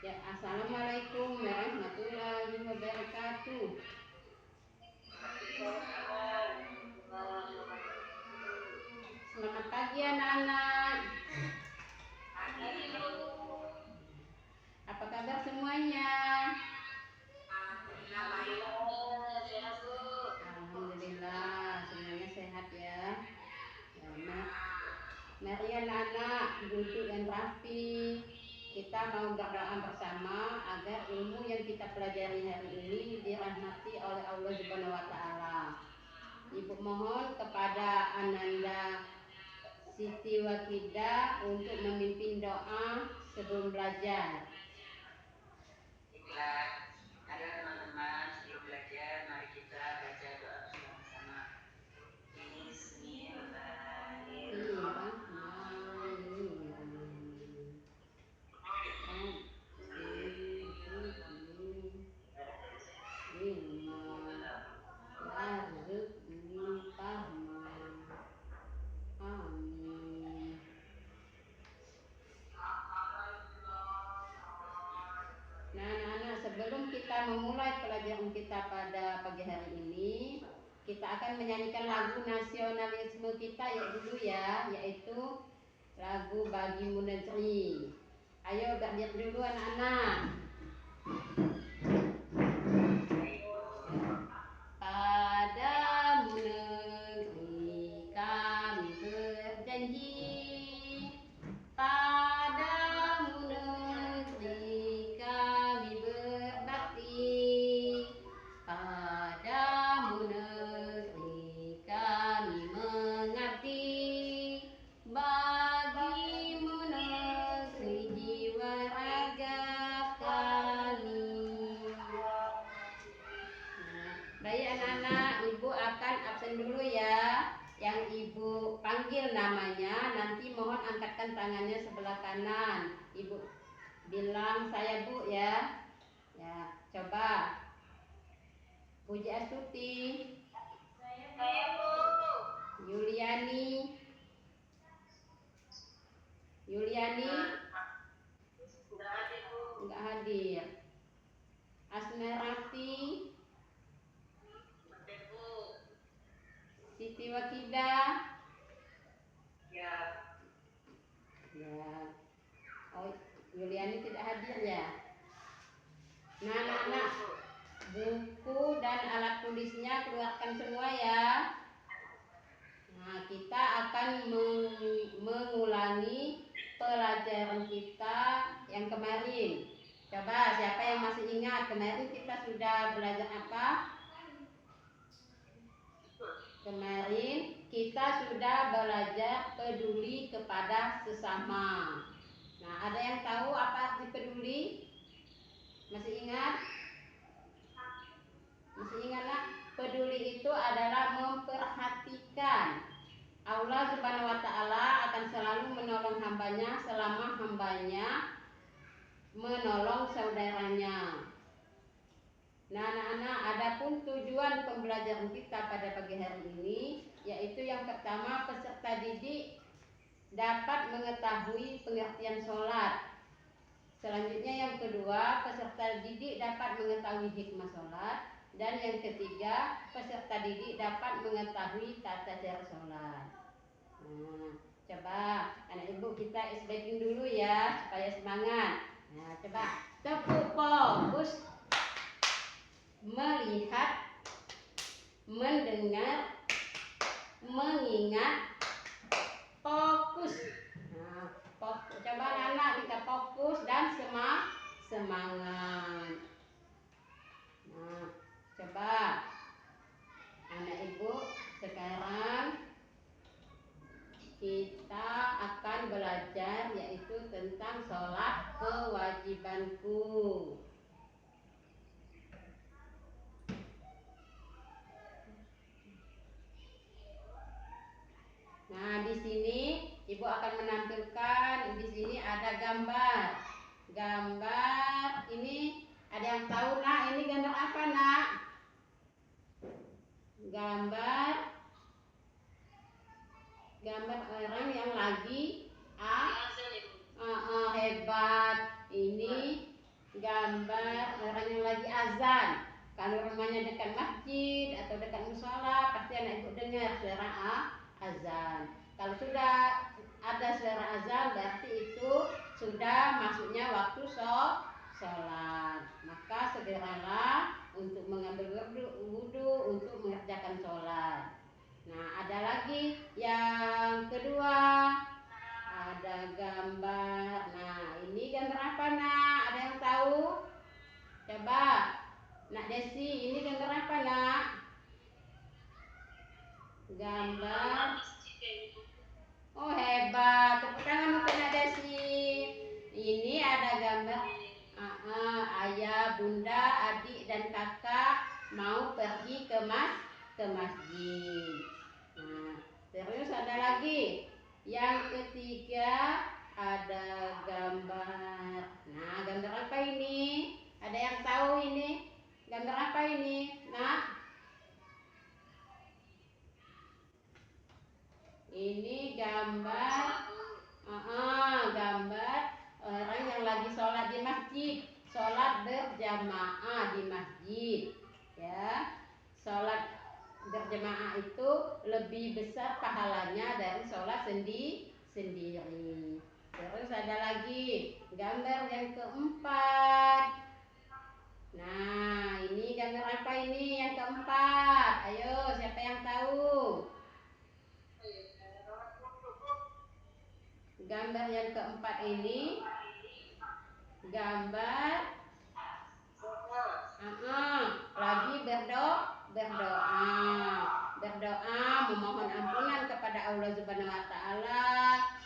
Ya, assalamualaikum warahmatullahi wabarakatuh. Selamat pagi anak-anak. Apa kabar semuanya? Alhamdulillah, semuanya sehat ya. Mari anak-anak duduk yang rapi. Kita mau berdoa bersama agar ilmu yang kita pelajari hari ini dirahmati oleh Allah Subhanahu wa taala. Ibu mohon kepada Ananda Siti Wakida untuk memimpin doa sebelum belajar. Baiklah, ayo teman-teman sebelum belajar mari kita baca doa bersama-sama. Nah, anak-anak, sebelum kita memulai pelajaran kita pada pagi hari ini, kita akan menyanyikan lagu nasionalisme kita yaitu lagu Bagimu Negeri. Ayo belajar dulu anak-anak. Padamu negeri kami berjanji, padamu negeri kami berbakti, padamu negeri kami mengabdi, bagimu negeri jiwa raga kami. Baik anak-anak, ibu akan absen dulu ya. Yang ibu panggil namanya, nanti mohon angkatkan tangannya sebelah kanan. Ibu bilang saya bu ya. Ya, coba. Puji Astuti. Saya Bu. Yuliani. Yuliani. Enggak hadir. Asmerati. Siti Wakida. Ya. Ya. Oh, Yuliani tidak hadir ya. Nah, anak-anak, buku dan alat tulisnya keluarkan semua ya. Nah, kita akan mengulangi pelajaran kita yang kemarin. Coba siapa yang masih ingat kemarin kita sudah belajar apa? Kemarin kita sudah belajar peduli kepada sesama. Nah, ada yang tahu apa arti peduli? Masih ingat? Masih ingat nak? Peduli itu adalah memperhatikan. Allah Subhanahu wa taala akan selalu menolong hambanya selama hambanya menolong saudaranya. Nah, anak-anak, adapun tujuan pembelajaran kita pada pagi hari ini yaitu yang pertama, peserta didik dapat mengetahui pengertian sholat. Selanjutnya yang kedua, peserta didik dapat mengetahui hikmah sholat. Dan yang ketiga, peserta didik dapat mengetahui tata cara sholat. Nah, coba anak ibu kita isbaking dulu ya supaya semangat. Nah, coba tepuk fokus, melihat, mendengar, mengingat, fokus. Nah, fokus. Coba anak kita fokus dan semangat. Nah, coba anak ibu sekarang kita akan belajar yaitu tentang sholat kewajibanku. Nah, di sini ibu akan menampilkan, di sini ada gambar. Gambar ini ada yang tahu nak? Ini gambar apa nak? Gambar orang yang lagi hebat. Ini gambar orang yang lagi azan. Kalau rumahnya dekat masjid atau dekat musola, pasti anak ibu dengar suara azan. Kalau sudah ada suara azan, berarti itu sudah masuknya waktu sholat. Maka segeralah untuk mengambil wudhu untuk mengerjakan sholat. Nah, ada lagi yang kedua, ada gambar. Nah, ini gambar apa nak? Ada yang tahu? Coba, Nak Desi, ini gambar apa nak? Gambar. Oh hebat, tepuk tangan untuk Nak Desi. Ini ada gambar ayah, bunda, adik dan kakak mau pergi ke masjid. Nah, terus ada lagi. Yang ketiga ada gambar. Nah, gambar apa ini? Ada yang tahu ini? Gambar apa ini? Nah, ini gambar gambar orang yang lagi sholat di masjid, sholat berjamaah di masjid, ya. Sholat berjamaah itu lebih besar pahalanya dari sholat sendiri. Terus ada lagi gambar yang keempat. Nah, ini gambar apa ini yang keempat? Ayo, siapa yang tahu? Gambar yang keempat ini gambar lagi berdoa memohon ampunan kepada Allah Subhanahu wa taala,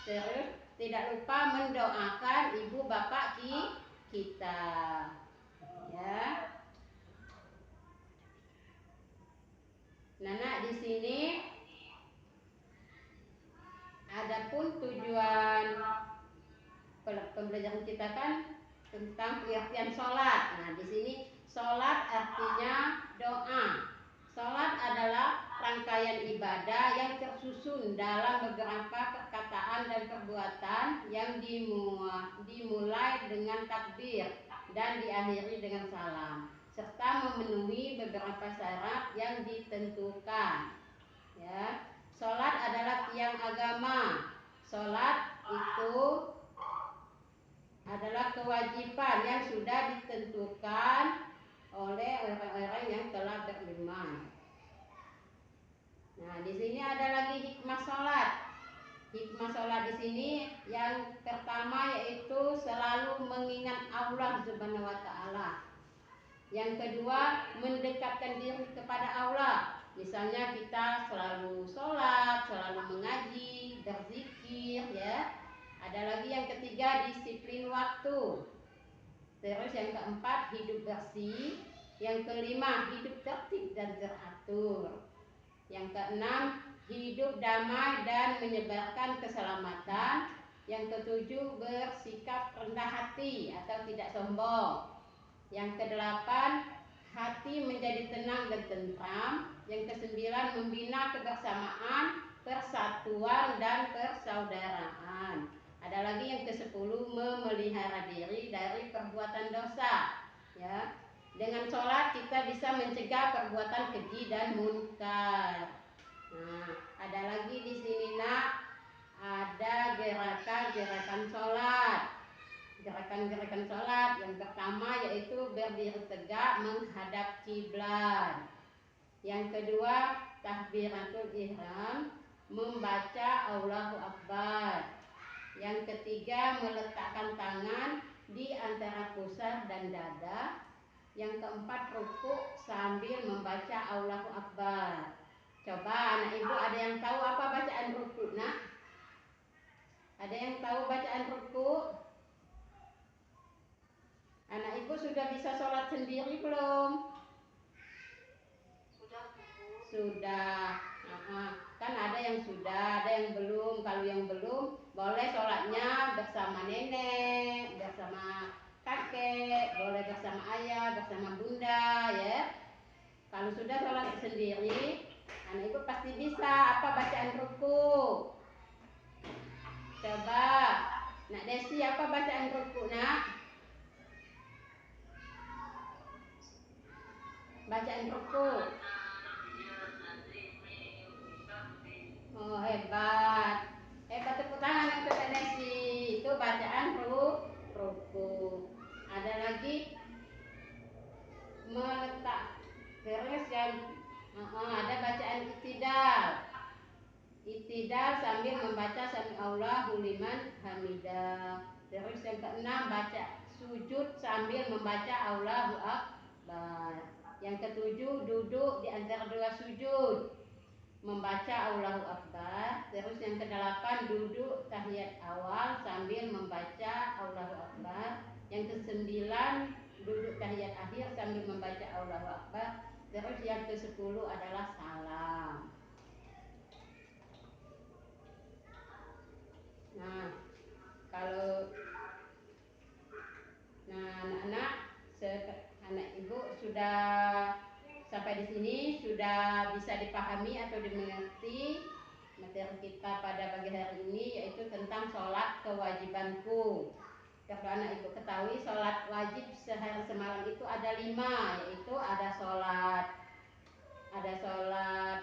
terus tidak lupa mendoakan ibu bapak kita, ya. Nah, di sini adapun tujuan pembelajaran kita kan tentang pengertian sholat. Nah, di sini sholat artinya doa. Sholat adalah rangkaian ibadah yang tersusun dalam beberapa perkataan dan perbuatan yang dimulai dengan takbir dan diakhiri dengan salam, serta memenuhi beberapa syarat yang ditentukan. Ya, sholat adalah tiang agama. Sholat itu adalah kewajiban yang sudah ditentukan oleh orang-orang yang telah beriman. Nah, di sini ada lagi hikmah sholat. Hikmah sholat di sini yang pertama yaitu selalu mengingat Allah Subhanahu wa taala. Yang kedua, mendekatkan diri kepada Allah. Misalnya kita selalu sholat, selalu mengaji, berzikir, ya. Ada lagi yang ketiga, disiplin waktu. Terus yang keempat, hidup bersih. Yang kelima, hidup tertib dan teratur. Yang keenam, hidup damai dan menyebarkan keselamatan. Yang ketujuh, bersikap rendah hati atau tidak sombong. Yang kedelapan, hati menjadi tenang dan tentram. Yang kesembilan, membina kebersamaan, persatuan dan persaudaraan. Ada lagi yang ke-10, memelihara diri dari perbuatan dosa. Ya, dengan sholat kita bisa mencegah perbuatan keji dan munkar. Nah, ada lagi di sini nak, ada gerakan-gerakan sholat. Gerakan-gerakan sholat yang pertama yaitu berdiri tegak menghadap kiblat. Yang kedua, takbiratul ihram, membaca Allahu Akbar. Yang ketiga, meletakkan tangan di antara pusar dan dada. Yang keempat, rukuk sambil membaca Allahu Akbar. Coba anak ibu ada yang tahu apa bacaan rukuk nak? Ada yang tahu bacaan rukuk? Anak ibu sudah bisa sholat sendiri belum? Sudah. Kan ada yang sudah, ada yang belum. Kalau yang belum, boleh sholatnya bersama nenek, bersama kakek, boleh bersama ayah, bersama bunda, ya. Kalau sudah sholat sendiri, anak ibu pasti bisa apa bacaan rukuk. Coba, Nak Desi apa bacaan rukuk nak? bacaan ruku. Oh, hebat. Hebat, tepuk tangan untuk Kak Desi. Itu bacaan ruku. Ada lagi meletak. Terus yang ada bacaan itidal. Itidal sambil membaca sami Allahu liman hamidah. Terus yang keenam baca sujud sambil membaca Allahu Akbar. Yang ketujuh duduk di antara dua sujud membaca Allahu Akbar. Terus yang kedelapan duduk tahiyat awal sambil membaca Allahu Akbar. Yang kesembilan duduk tahiyat akhir sambil membaca Allahu Akbar. Terus yang ke-10 adalah salam. Nah, kalau anak-anak anak ibu sudah sampai di sini, sudah bisa dipahami atau dimengerti materi kita pada pagi hari ini, yaitu tentang sholat kewajibanku. Kalau anak ibu ketahui, sholat wajib sehari semalam itu ada 5, yaitu ada sholat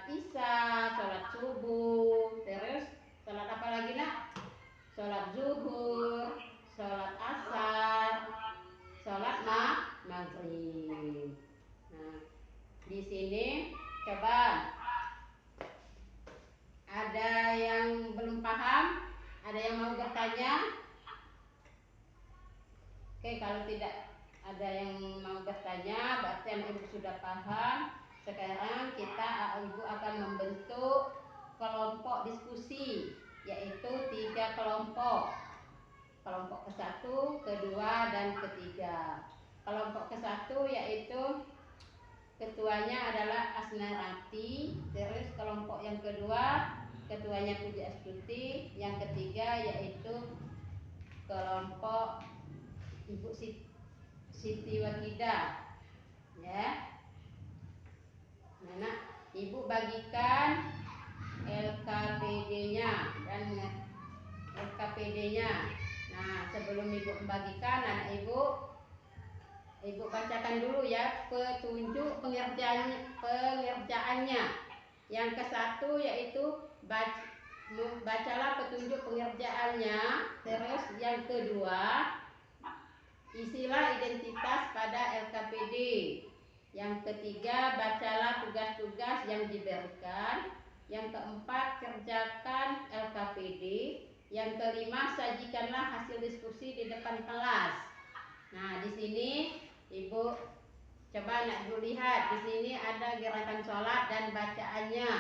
isya, sholat subuh, terus sholat apa lagi nak? Sholat zuhur, sholat asar, sholat maghrib. Nah, di sini coba ada yang belum paham, ada yang mau bertanya? Oke, kalau tidak ada yang mau bertanya, berarti anak ibu sudah paham. Sekarang ibu akan membentuk kelompok diskusi, yaitu 3 kelompok. Kelompok ke-1, ke-2, dan ke-3. Kelompok ke-1 yaitu ketuanya adalah Asnarati. Terus kelompok yang kedua ketuanya Puji Astuti. Yang ketiga yaitu kelompok Ibu Siti Wakidah, ya. Nah, ibu bagikan LKPD-nya dan LKPD-nya. Nah, sebelum ibu membagikan, anak ibu bacakan dulu ya petunjuk pengerjaannya. Yang ke-1 yaitu bacalah petunjuk pengerjaannya. Terus yang kedua, isilah identitas pada LKPD. Yang ketiga, bacalah tugas-tugas yang diberikan. Yang keempat, kerjakan LKPD. Yang kelima, sajikanlah hasil diskusi di depan kelas. Nah, di sini ibu coba anak ibu lihat, di sini ada gerakan sholat dan bacaannya.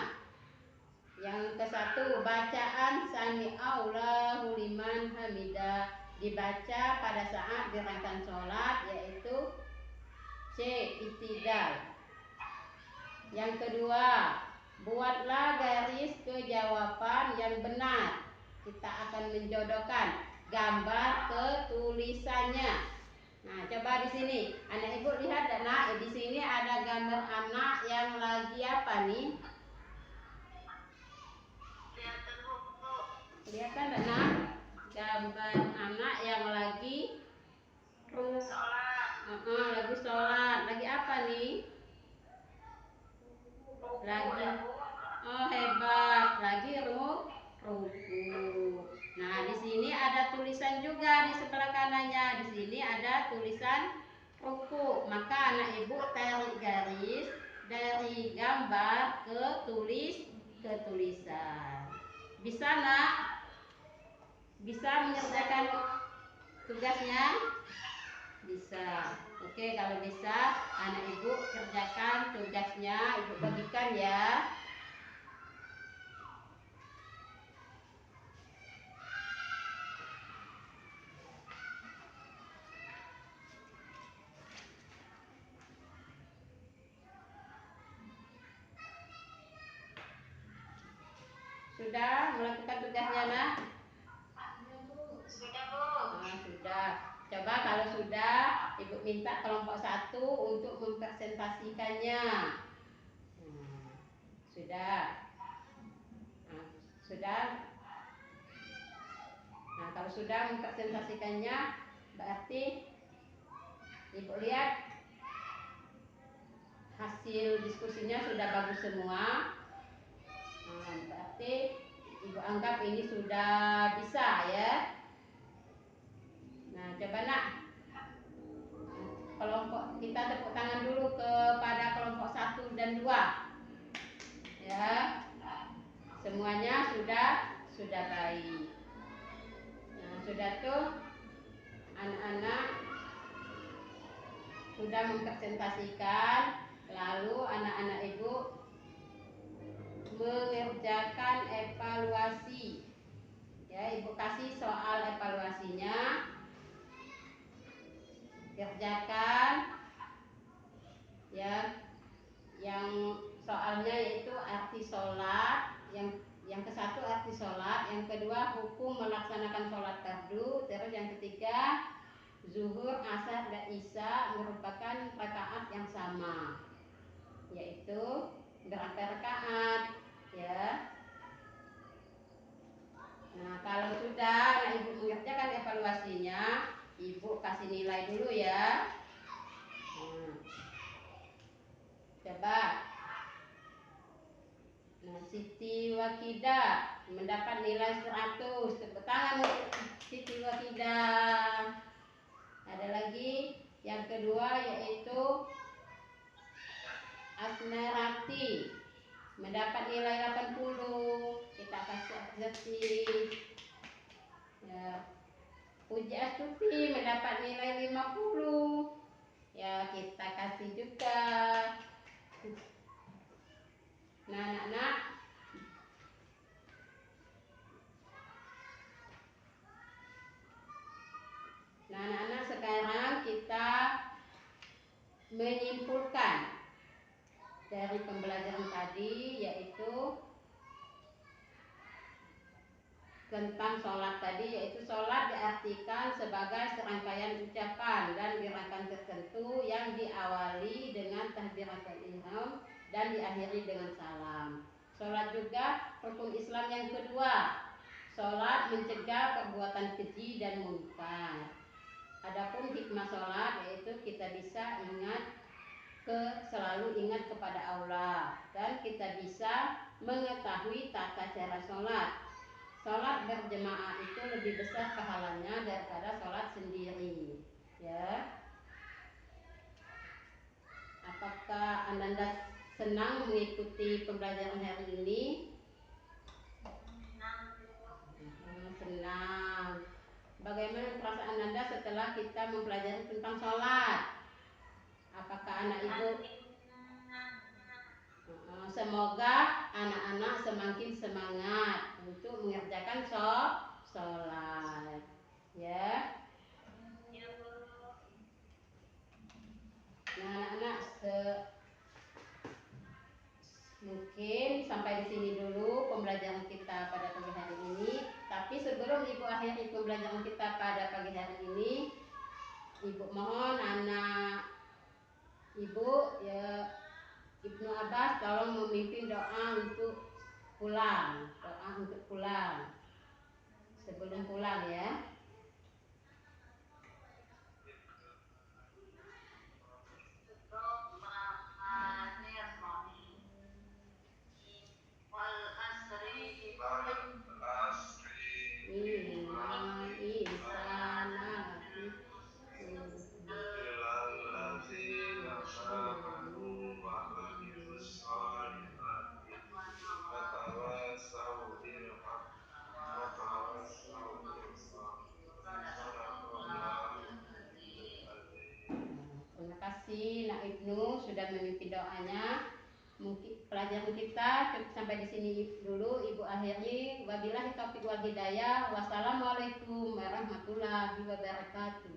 Yang ke-1, bacaan sami Allahu liman hamidah dibaca pada saat gerakan sholat, yaitu C. Itidal. Yang kedua, buatlah garis kejawaban yang benar. Kita akan menjodohkan gambar ke tulisannya. Nah, coba di sini, anak ibu lihat dan nak, di sini ada gambar anak yang lagi apa nih? Kelihatan dan nak? Gambar anak yang lagi lagi sholat. Lagi apa nih? Lagi, oh hebat, lagi ruku. Nah, di sini ada tulisan juga di sebelah kanannya. Di sini ada tulisan ruku. Maka anak ibu tarik garis dari gambar ke tulisan. Bisa nak? Bisa mengerjakan tugasnya? Bisa. Oke, kalau bisa anak ibu kerjakan tugasnya, ibu bagikan ya. Sudah melakukan tugasnya nak? Sudah, Bu. Nah, sudah. Coba kalau sudah, ibu minta kelompok 1 untuk mempresentasikannya. Sudah. Sudah. Nah, kalau sudah mempresentasikannya, berarti ibu lihat hasil diskusinya sudah bagus semua. Berarti Ibu anggap ini sudah bisa ya. Nah, coba nak, kelompok kita tepuk tangan dulu kepada kelompok 1 dan 2 ya. Semuanya sudah baik. Nah, sudah tuh anak-anak sudah mempresentasikan, lalu anak-anak ibu mengerjakan evaluasi ya. Ibu kasih soal evaluasinya, kerjakan ya. Yang soalnya yaitu arti sholat, yang ke-1 arti sholat, yang kedua hukum melaksanakan sholat fardu, terus yang ketiga zuhur, asar, dan isya merupakan rakaat yang sama, yaitu berapa rakaat ya. Nah, kalau sudah ibu mengerjakan evaluasinya, ibu kasih nilai dulu ya. Coba. Nah, Siti Wakida mendapat nilai 100. Tepuk tangan untuk Siti Wakida. Ada lagi yang kedua yaitu Asnarati mendapat nilai 80. Kita kasih apresiasi. Ya. Puji Astuti mendapat nilai 50. Ya, kita kasih juga. Nah, anak-anak, sekarang kita menyimpulkan dari pembelajaran tadi, yaitu tentang sholat tadi, yaitu sholat diartikan sebagai serangkaian ucapan dan gerakan tertentu yang diawali dengan takbiratul ihram dan diakhiri dengan salam. Sholat juga rukun Islam yang kedua. Sholat mencegah perbuatan keji dan munkar. Adapun hikmah sholat yaitu kita bisa selalu ingat kepada Allah, dan kita bisa mengetahui tata cara sholat. Sholat berjemaah itu lebih besar pahalanya daripada sholat sendiri ya. Apakah Anda senang mengikuti pembelajaran hari ini? Senang. Bagaimana perasaan Anda setelah kita mempelajari tentang sholat? Apakah anak ibu? Semoga anak-anak semakin semangat untuk mengerjakan sholat ya. Nah, anak-anak, mungkin sampai di sini dulu pembelajaran kita pada pagi hari ini. Tapi sebelum ibu akhiri pembelajaran kita pada pagi hari ini, ibu mohon anak ibu ya, Ibnu Abbas tolong memimpin doa untuk pulang, sebelum pulang ya. Terima kasih Nak Ibnu sudah memimpin doanya. Mungkin pelajaran kita cukup sampai di sini dulu. Ibu akhiri. Wabillahi taufiq wal hidayah. Wassalamualaikum warahmatullahi wabarakatuh.